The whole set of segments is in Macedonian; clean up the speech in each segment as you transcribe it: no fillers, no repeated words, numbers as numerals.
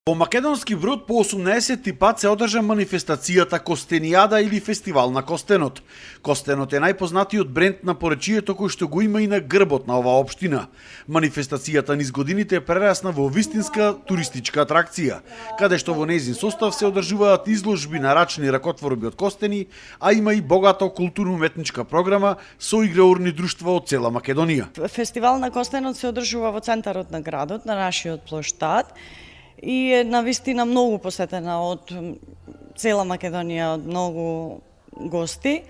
Во Македонски Брод по 18-ти пат се одржа манифестацијата Костенијада или фестивал на костенот. Костенот е најпознатиот бренд на поречието кој што го има и на грбот на оваа општина. Манифестацијата низ годините прерасна во вистинска туристичка атракција, каде што во нејзин состав се одржуваат изложби на рачни ракотворби од костени, а има и богато културно-уметничка програма со играурни друштва од цела Македонија. Фестивал на костенот се одржува во центарот на градот, на нашиот плоштад, и е навистина многу посетена од цела Македонија, од многу гости.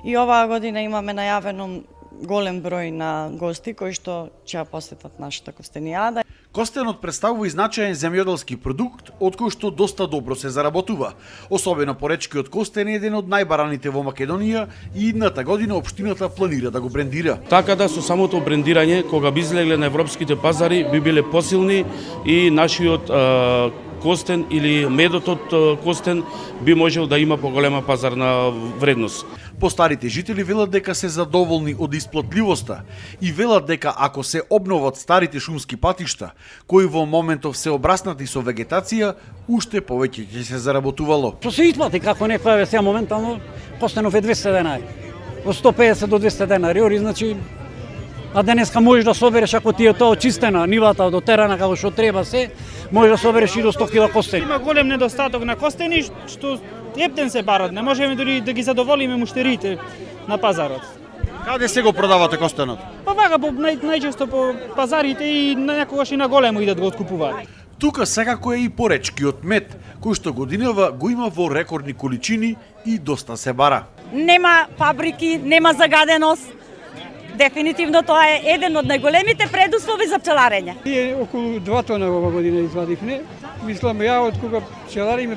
И оваа година имаме најавено голем број на гости кои што ќе посетат нашата Костенијада. Костенот представува и значаен земјоделски продукт од кој што доста добро се заработува. Особено поречкиот костен е еден од најбараните во Македонија и идната година општината планира да го брендира. Така да со самото брендирање, кога би излегле на европските пазари, би биле посилни и нашиот костен или медот од костен би можел да има поголема пазарна вредност. Постарите жители велат дека се задоволни од исплатливоста и велат дека ако се обноват старите шумски патишта, кои во моментов се обраснати со вегетација, уште повеќе ќе се заработувало. Што се исплати како некоја сега моментално Костенов е 200 денари. Од 150 до 200 денари, значи а денеска можеш да собереш ако ти е тоа очистена нивата до терена како што треба се, можеш да собереш и до 100 кг костени. Има голем недостаток на костени што ептен се барат, не можеме дури да ги задоволиме муштерите на пазарот. Каде се го продавате костенот? Па вака најчесто по пазарите и некогаш и на големо идат го откупуваат. Тука секако е и поречкиот мед, кој што годинава го има во рекордни количини и доста се бара. Нема фабрики, нема загаденост. Дефинитивно тоа е еден од најголемите предуслови за пчеларење. Ние околу 2 тона ова година извадивме. Мислам, ја од кога пчелариме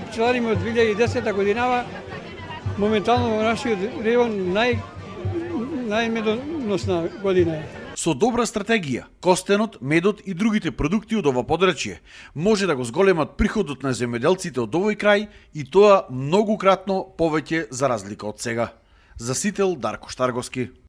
од 2010 годинава, моментално во нашиот регион најмедоносна година е. Со добра стратегија, костенот, медот и другите продукти од ова подрачје може да го зголемат приходот на земјоделците од овој крај и тоа многукратно повеќе за разлика од сега. За Сител, Дарко Штарговски.